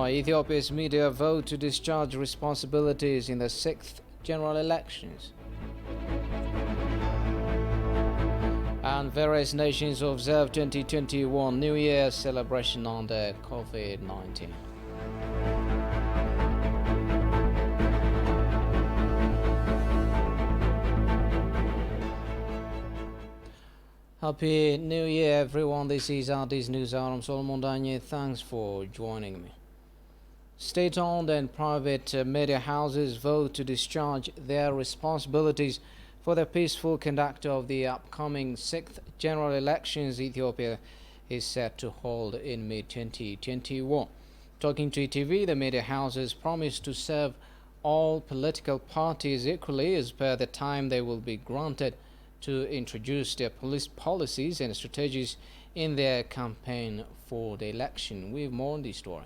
Ethiopia's media vote to discharge responsibilities in the 6th general elections. And various nations observe 2021 New Year celebration under COVID-19. Happy New Year, everyone. This is Addis News Hour. I'm Solomon Danye. Thanks for joining me. State-owned and private media houses vote to discharge their responsibilities for the peaceful conduct of the upcoming 6th general elections Ethiopia is set to hold in mid-2021. Talking to ETV, the media houses promise to serve all political parties equally as per the time they will be granted to introduce their policies and strategies in their campaign for the election. We have more on this story.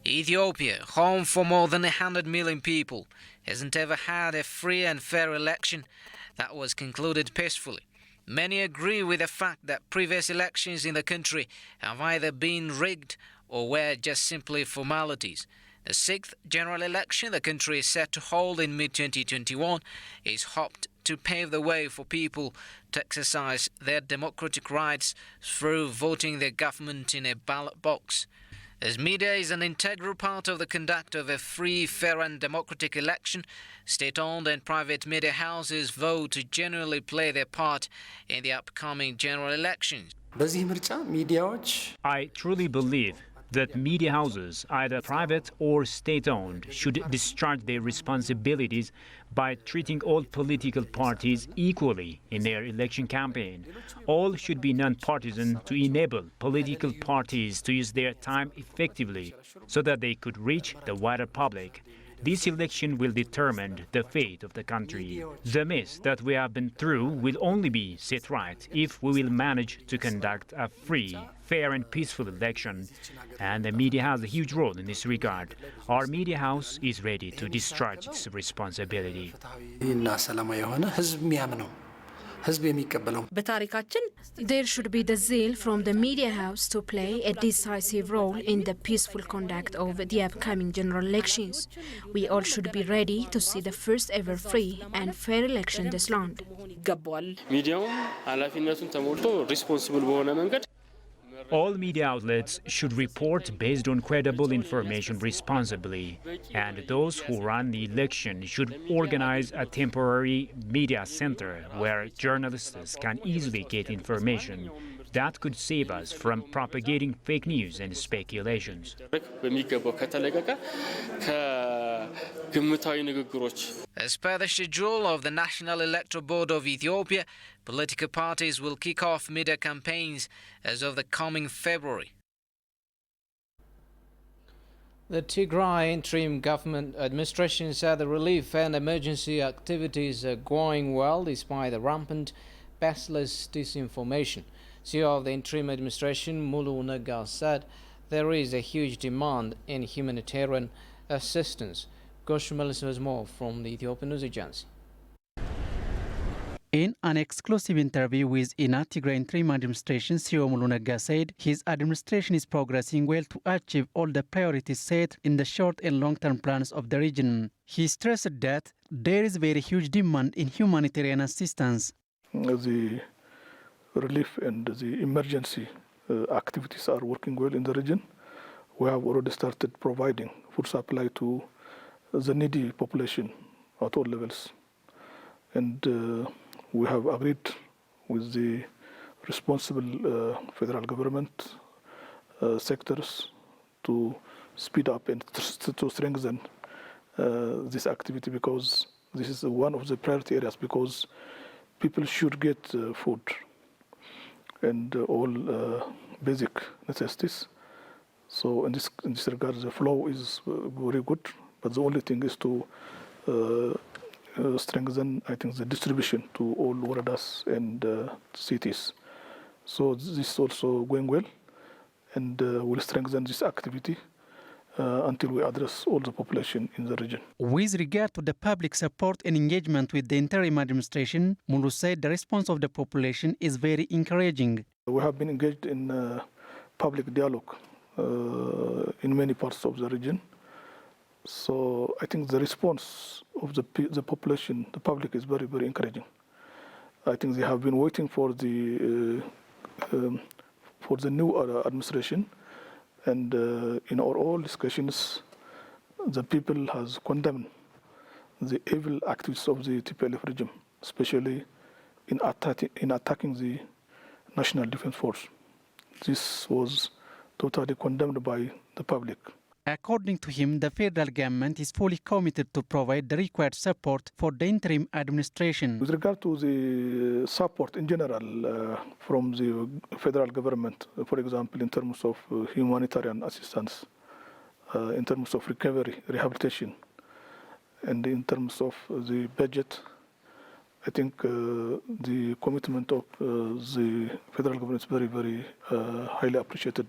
Ethiopia, home for more than 100 million people, hasn't ever had a free and fair election that was concluded peacefully. Many agree with the fact that previous elections in the country have either been rigged or were just simply formalities. The 6th general election the country is set to hold in mid-2021 is hoped to pave the way for people to exercise their democratic rights through voting their government in a ballot box. As media is an integral part of the conduct of a free, fair and democratic election, state-owned and private media houses vote to genuinely play their part in the upcoming general elections. I truly believe that media houses, either private or state-owned, should discharge their responsibilities by treating all political parties equally in their election campaign. All should be non-partisan to enable political parties to use their time effectively so that they could reach the wider public. This election will determine the fate of the country. The mess that we have been through will only be set right if we will manage to conduct a free, fair and peaceful election. And the media has a huge role in this regard. Our media house is ready to discharge its responsibility. There should be the zeal from the media house to play a decisive role in the peaceful conduct of the upcoming general elections. We all should be ready to see the first ever free and fair election in this land. All media outlets should report based on credible information responsibly, and those who run the election should organize a temporary media center where journalists can easily get information that could save us from propagating fake news and speculations. As per the schedule of the National Electoral Board of Ethiopia, political parties will kick off media campaigns as of the coming February. The Tigray interim government administration said the relief and emergency activities are going well despite the rampant, baseless disinformation. CEO of the interim administration, Mulu Nega, said there is a huge demand in humanitarian assistance. Goshumalis has more from the Ethiopian News Agency. In an exclusive interview with INA, Tigray interim administration, CEO Mulu Nega said his administration is progressing well to achieve all the priorities set in the short and long-term plans of the region. He stressed that there is very huge demand in humanitarian assistance. The relief and the emergency activities are working well in the region. We have already started providing food supply to the needy population at all levels. And we have agreed with the responsible federal government sectors to speed up and to strengthen this activity, because this is one of the priority areas, because people should get food and all basic necessities. So in this regard, the flow is very good, but the only thing is to strengthen, I think, the distribution to all waradas and cities. So this is also going well, and we'll strengthen this activity until we address all the population in the region. With regard to the public support and engagement with the interim administration, Mulu said the response of the population is very encouraging. We have been engaged in public dialogue in many parts of the region. So I think the response of the population, the public, is very, very encouraging. I think they have been waiting for the new administration, and in our all discussions, the people has condemned the evil activities of the TPLF regime, especially in attacking the National Defense Force. This was totally condemned by the public. According to him, the federal government is fully committed to provide the required support for the interim administration. With regard to the support in general from the federal government, for example, in terms of humanitarian assistance, in terms of recovery, rehabilitation, and in terms of the budget, I think the commitment of the federal government is very, very highly appreciated,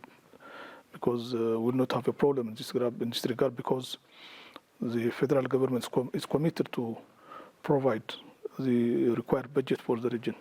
because we will not have a problem in this regard, because the federal government is committed to provide the required budget for the region.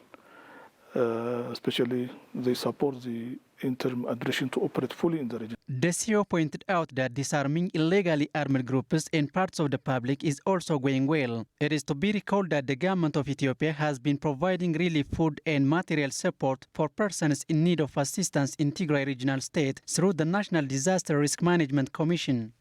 Especially, they support the interim administration to operate fully in the region. The CEO pointed out that disarming illegally armed groups in parts of the public is also going well. It is to be recalled that the government of Ethiopia has been providing relief food and material support for persons in need of assistance in Tigray Regional State through the National Disaster Risk Management Commission.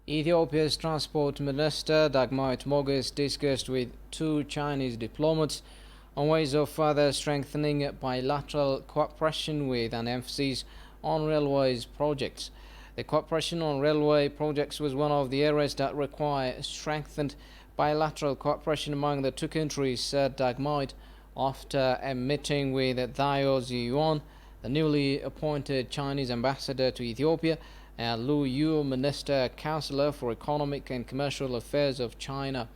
Ethiopia's Transport Minister Dagmawit Moges discussed with two Chinese diplomats on ways of further strengthening bilateral cooperation with an emphasis on railways projects. The cooperation on railway projects was one of the areas that require strengthened bilateral cooperation among the two countries, said Dagmawit, after a meeting with Dayo Ziyuan, the newly appointed Chinese ambassador to Ethiopia, and Lu Yu, Minister Counselor for Economic and Commercial Affairs of China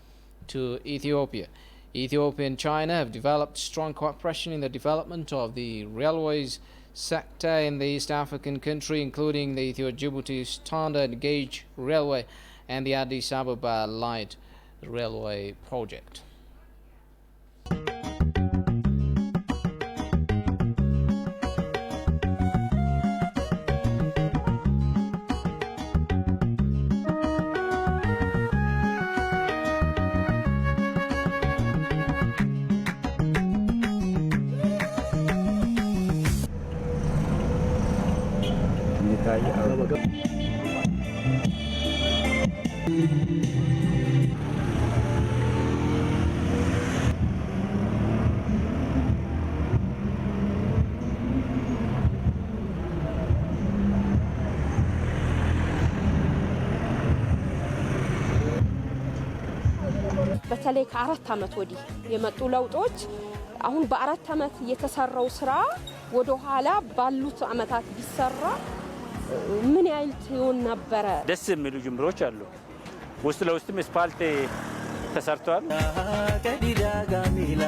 to Ethiopia. Ethiopia and China have developed strong cooperation in the development of the railways sector in the East African country, including the Ethio-Djibouti Standard Gauge Railway and the Addis Ababa Light Railway project. በተለይ ከ4 ዓመት ወዲህ የመጡ ለውጦች አሁን በ4 ዓመት የተሰራው ስራ ወደ ኋላ ባሉት ዓመታት ቢሰራ ምን ያህል ይሆን ነበር? ደስ የሚሉ ጅምሮች አሉ። ውስጥ ለውስጥም ስፓልት ተሰርቷል። ከዲዳ ጋሚላ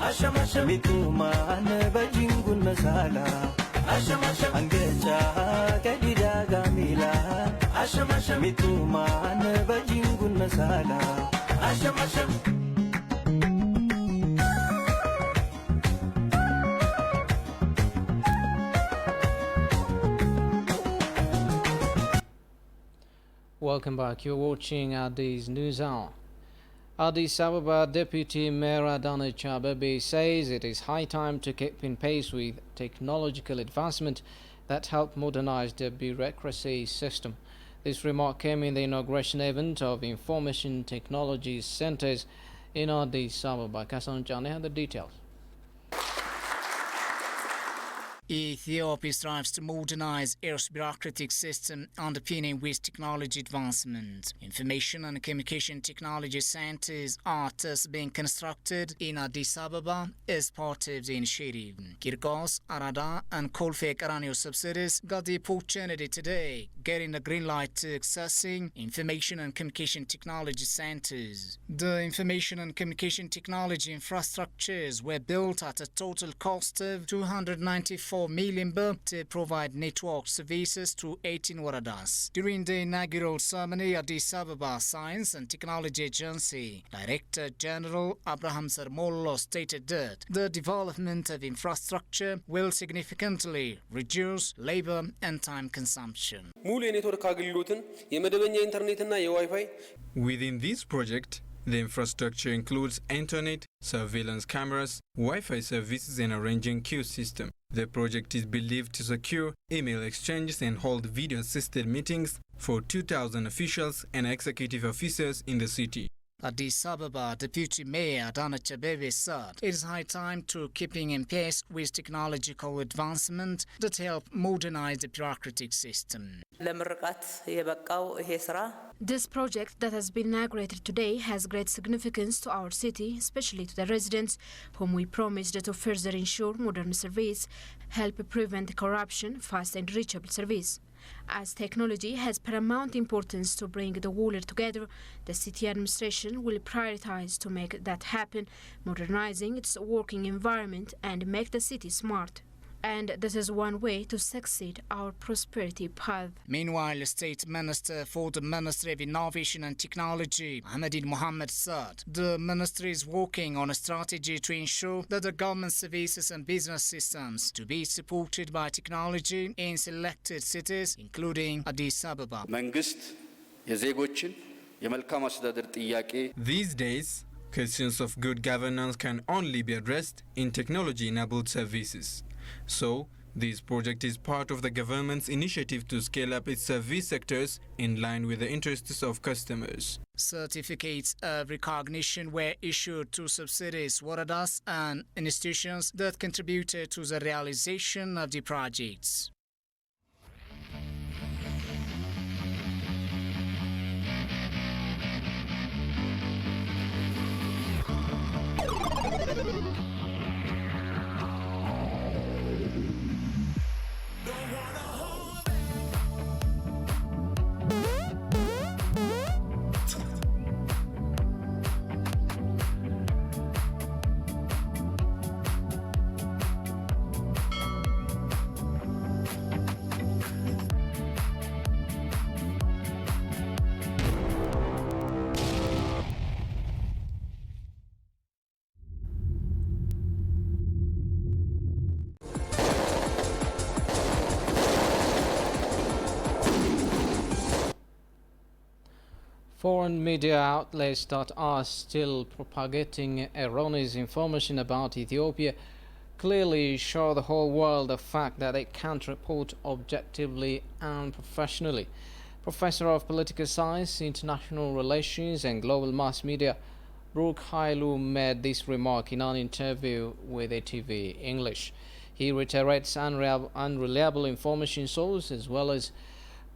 አሸማሸሚቱ ማን በጅንጉን መሳላ አሸማሸም አንገቻ ከዲዳ ጋሚላ አሸማሸሚቱ ማን በጅንጉን መሳላ አሸማሸም Welcome back. You're watching Addis News Hour. Addis Ababa Deputy Mayor Adanech Abebe says it is high time to keep in pace with technological advancement that help modernize the bureaucracy system. This remark came in the inauguration event of Information Technology Centers in Addis Ababa. Kasan Jane had the details. Ethiopia strives to modernize its bureaucratic system underpinning with technology advancement. Information and communication technology centers are thus being constructed in Addis Ababa as part of the initiative. Kirkos, Arada and Kolfe Qaranio subsidiaries got the opportunity today, getting the green light to accessing information and communication technology centers. The information and communication technology infrastructures were built at a total cost of 294 million baht to provide network services to 18 waradas. During the inaugural ceremony, Addis Ababa Science and Technology Agency Director General Abraham Sarmolo stated that the development of infrastructure will significantly reduce labor and time consumption. Within this project, the infrastructure includes internet, surveillance cameras, Wi-Fi services and a ranging queue system. The project is believed to secure email exchanges and hold video-assisted meetings for 2,000 officials and executive officers in the city. Addis Ababa Deputy Mayor Adanej Abebe said it is high time to keeping in pace with technological advancement that help modernize the bureaucratic system. This project that has been inaugurated today has great significance to our city, especially to the residents, whom we promised to further ensure modern service, help prevent corruption, fast and reachable service. As technology has paramount importance to bring the world together, the city administration will prioritize to make that happen, modernizing its working environment and make the city smart. And this is one way to succeed our prosperity path. Meanwhile, State Minister for the Ministry of Innovation and Technology, Ahmadin Mohammed, said the ministry is working on a strategy to ensure that the government services and business systems to be supported by technology in selected cities, including Addis Ababa. These days, questions of good governance can only be addressed in technology-enabled services. So, this project is part of the government's initiative to scale up its service sectors in line with the interests of customers. Certificates of recognition were issued to subsidiaries, waradas and institutions that contributed to the realization of the projects. Foreign media outlets that are still propagating erroneous information about Ethiopia clearly show the whole world the fact that they can't report objectively and professionally. Professor of Political Science, International Relations and Global Mass Media, Brooke Hailu made this remark in an interview with ATV English. He reiterates unreliable information sources as well as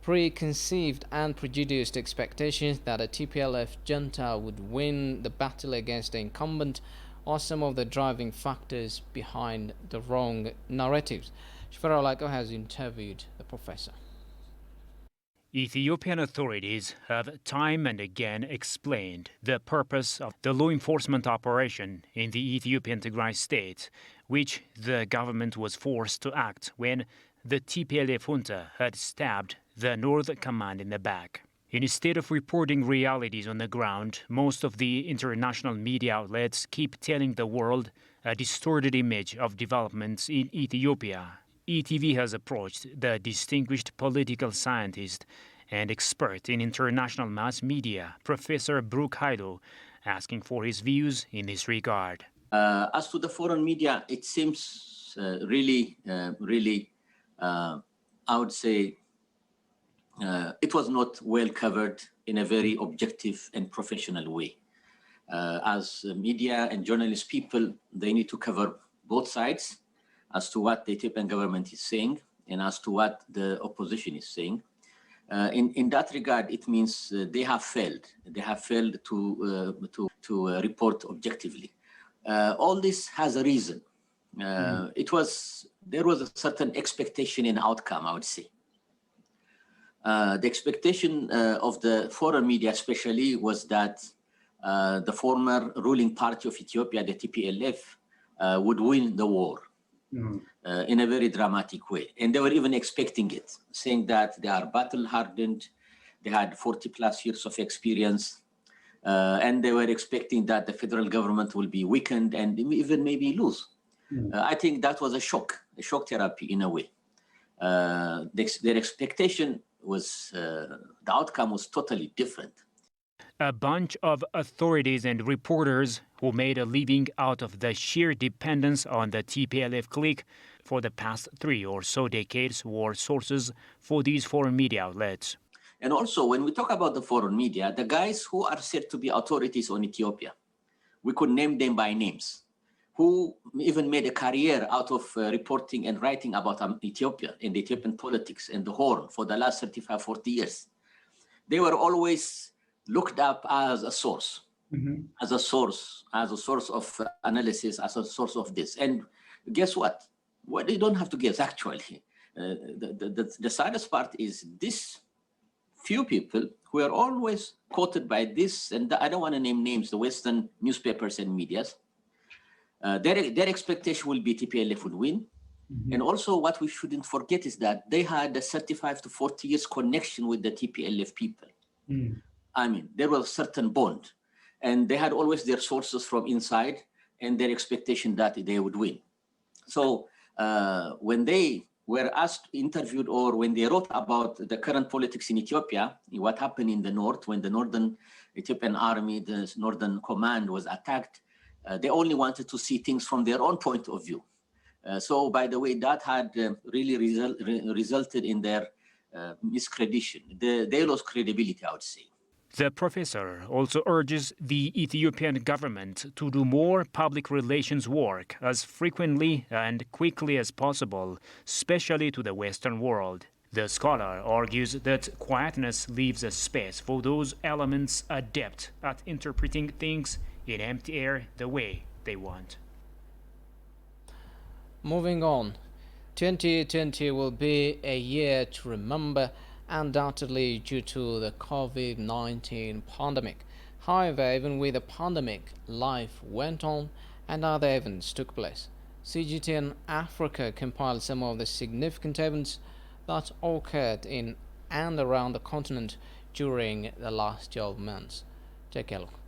preconceived and prejudiced expectations that a TPLF junta would win the battle against the incumbent are some of the driving factors behind the wrong narratives. Shifra Olaiko has interviewed the professor. Ethiopian authorities have time and again explained the purpose of the law enforcement operation in the Ethiopian Tigray state, which the government was forced to act when the TPLF junta had stabbed the North Command in the back. Instead of reporting realities on the ground, most of the international media outlets keep telling the world a distorted image of developments in Ethiopia. ETV has approached the distinguished political scientist and expert in international mass media, Professor Brooke Hailu, asking for his views in this regard. As to the foreign media, it seems really, I would say, it was not well covered in a very objective and professional way. As media and journalist people, they need to cover both sides. as to what the Ethiopian government is saying and as to what the opposition is saying. In that regard, it means they have failed. They have failed to report objectively. All this has a reason. There was a certain expectation in outcome, I would say. The expectation of the foreign media especially was that the former ruling party of Ethiopia, the TPLF, would win the war in a very dramatic way. And they were even expecting it, saying that they are battle hardened, they had 40 plus years of experience, and they were expecting that the federal government will be weakened and even maybe lose. I think that was a shock therapy in a way. Their expectation was, the outcome was totally different. A bunch of authorities and reporters who made a living out of the sheer dependence on the TPLF clique for the past 3 or so decades were sources for these foreign media outlets. And also, when we talk about the foreign media, the guys who are said to be authorities on Ethiopia, we could name them by names, who even made a career out of reporting and writing about Ethiopia and Ethiopian politics and the Horn for the last 35, 40 years. They were always looked up as a source, as a source of analysis, as a source of this. And guess what? Well, they don't have to guess, actually. The saddest part is this few people who are always quoted by this, and I don't want to name names, the Western newspapers and medias. Their expectation will be TPLF will win. And also what we shouldn't forget is that they had a 35 to 40 years connection with the TPLF people. I mean, there was a certain bond, and they had always their sources from inside and their expectation that they would win. So when they were interviewed, or when they wrote about the current politics in Ethiopia, what happened in the north, when the Northern Ethiopian Army, the Northern Command was attacked, they only wanted to see things from their own point of view. So, by the way, that had really resulted in their miscreditation. They lost credibility, I would say. The professor also urges the Ethiopian government to do more public relations work as frequently and quickly as possible, especially to the Western world. The scholar argues that quietness leaves a space for those elements adept at interpreting things in empty air the way they want. Moving on, 2020 will be a year to remember, undoubtedly due to the COVID-19 pandemic. However, even with the pandemic, life went on and other events took place. CGTN Africa compiled some of the significant events that occurred in and around the continent during the last 12 months. Take a look.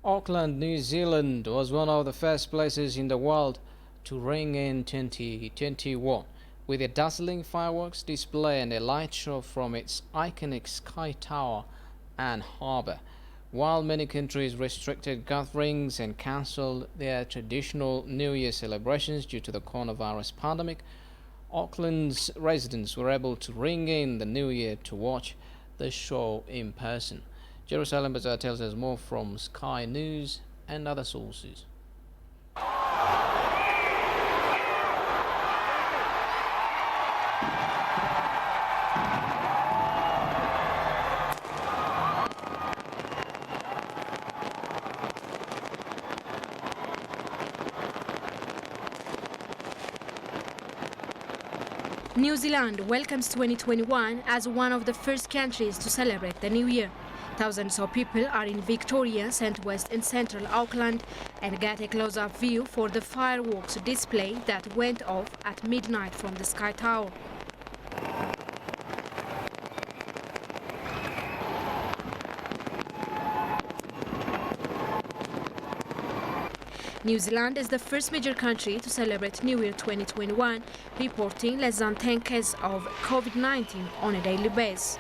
Auckland, New Zealand was one of the first places in the world to ring in 2021 with a dazzling fireworks display and a light show from its iconic Sky Tower and harbour. While many countries restricted gatherings and cancelled their traditional New Year celebrations due to the coronavirus pandemic, Auckland's residents were able to ring in the New Year to watch the show in person. Jerusalem Bazaar tells us more from Sky News and other sources. New Zealand welcomes 2021 as one of the first countries to celebrate the New Year. Thousands of people are in Victoria, St West and Central Auckland and get a close-up view for the fireworks display that went off at midnight from the Sky Tower. New Zealand is the first major country to celebrate New Year 2021, reporting less than 10 cases of COVID-19 on a daily basis.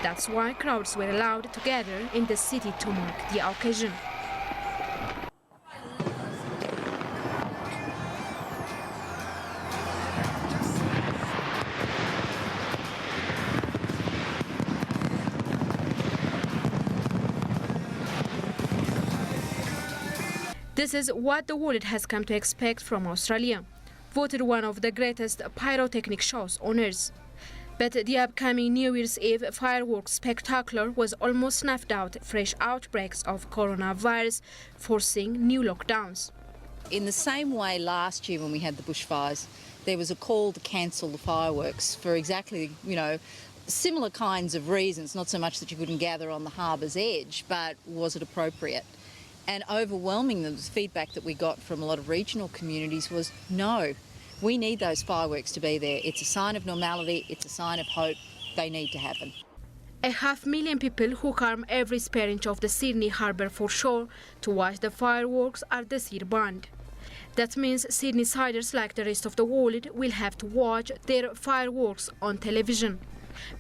That's why crowds were allowed to gather in the city to mark the occasion. This is what the world has come to expect from Australia, voted one of the greatest pyrotechnic shows on Earth. But the upcoming New Year's Eve fireworks spectacular was almost snuffed out fresh outbreaks of coronavirus, forcing new lockdowns. In the same way last year when we had the bushfires, there was a call to cancel the fireworks for exactly, similar kinds of reasons, not so much that you couldn't gather on the harbour's edge, but was it appropriate? And overwhelming the feedback that we got from a lot of regional communities was no, we need those fireworks to be there. It's a sign of normality, it's a sign of hope, they need to happen. 500,000 people who come every spare inch of the Sydney harbour for shore to watch the fireworks are this year banned. That means Sydney-siders like the rest of the world will have to watch their fireworks on television.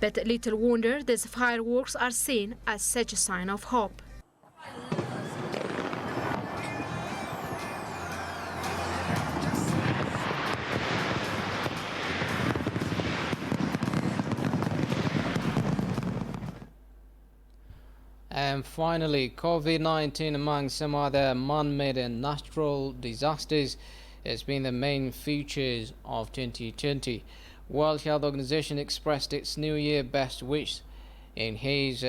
But little wonder these fireworks are seen as such a sign of hope. And finally, COVID-19, among some other man-made and natural disasters, has been the main features of 2020. World Health Organization expressed its New Year best wishes. In his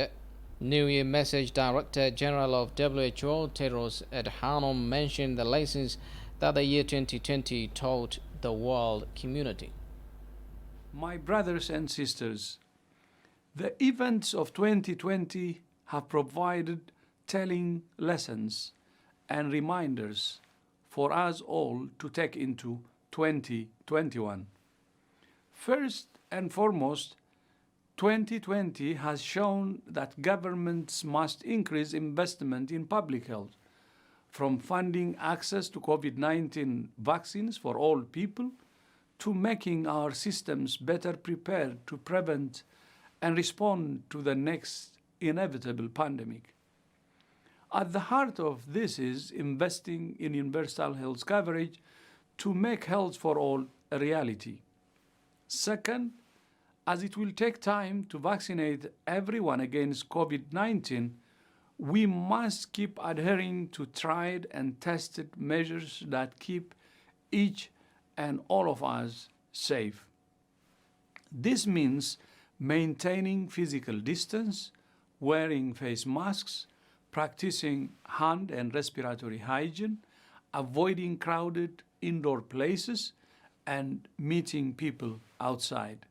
New Year message, Director General of WHO, Tedros Adhanom, mentioned the lessons that the year 2020 taught the world community. My brothers and sisters, the events of 2020 have provided telling lessons and reminders for us all to take into 2021. First and foremost, 2020 has shown that governments must increase investment in public health, from funding access to COVID-19 vaccines for all people to making our systems better prepared to prevent and respond to the next inevitable pandemic. At the heart of this is investing in universal health coverage to make health for all a reality. Second, as it will take time to vaccinate everyone against COVID-19, we must keep adhering to tried and tested measures that keep each and all of us safe. This means maintaining physical distance, wearing face masks, practicing hand and respiratory hygiene, avoiding crowded indoor places, and meeting people outside.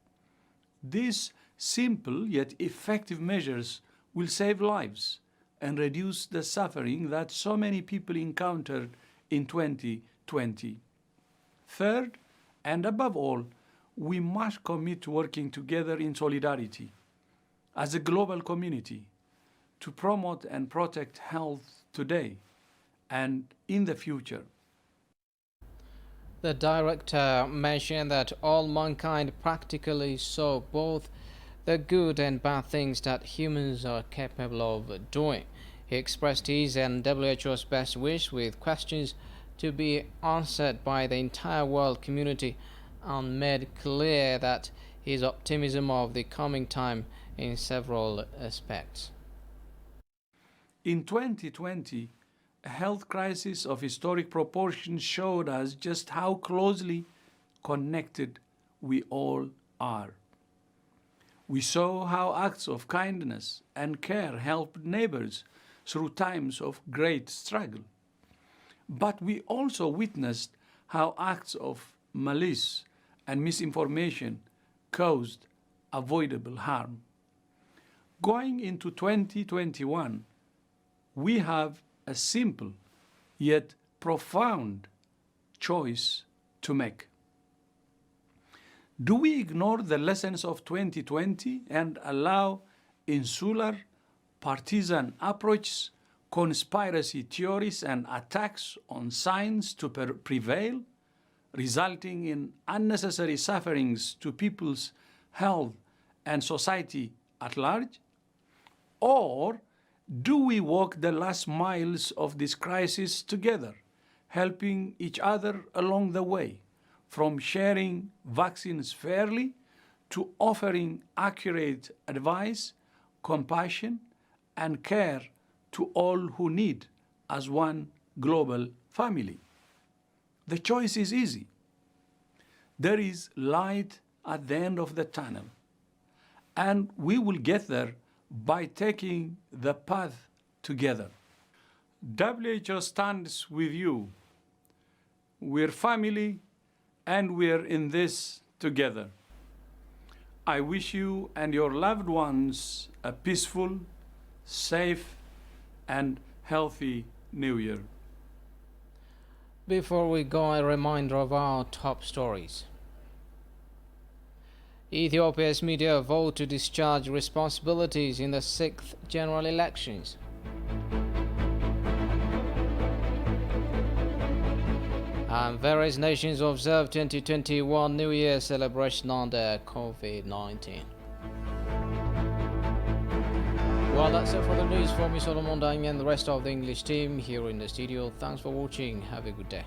These simple yet effective measures will save lives and reduce the suffering that so many people encountered in 2020. Third, and above all, we must commit to working together in solidarity as a global community to promote and protect health today and in the future. The director mentioned that all mankind practically saw both the good and bad things that humans are capable of doing. He expressed his and WHO's best wish with questions to be answered by the entire world community and made clear that his optimism of the coming time in several aspects. In 2020, a health crisis of historic proportions showed us just how closely connected we all are. We saw how acts of kindness and care helped neighbors through times of great struggle. But we also witnessed how acts of malice and misinformation caused avoidable harm. Going into 2021, we have a simple yet profound choice to make. Do we ignore the lessons of 2020 and allow insular, partisan approaches, conspiracy theories, and attacks on science to prevail, resulting in unnecessary sufferings to people's health and society at large? Or do we walk the last miles of this crisis together, helping each other along the way, from sharing vaccines fairly to offering accurate advice, compassion, and care to all who need as one global family? The choice is easy. There is light at the end of the tunnel, and we will get there by taking the path together. WHO stands with you. We're family, and we're in this together. I wish you and your loved ones a peaceful, safe, and healthy New Year. Before we go, a reminder of our top stories. Ethiopia's media vote to discharge responsibilities in the 6th general elections. And various nations observe 2021 New Year celebration under COVID-19. Well, that's it for the news. For me, Solomon Dang, and the rest of the English team here in the studio. Thanks for watching. Have a good day.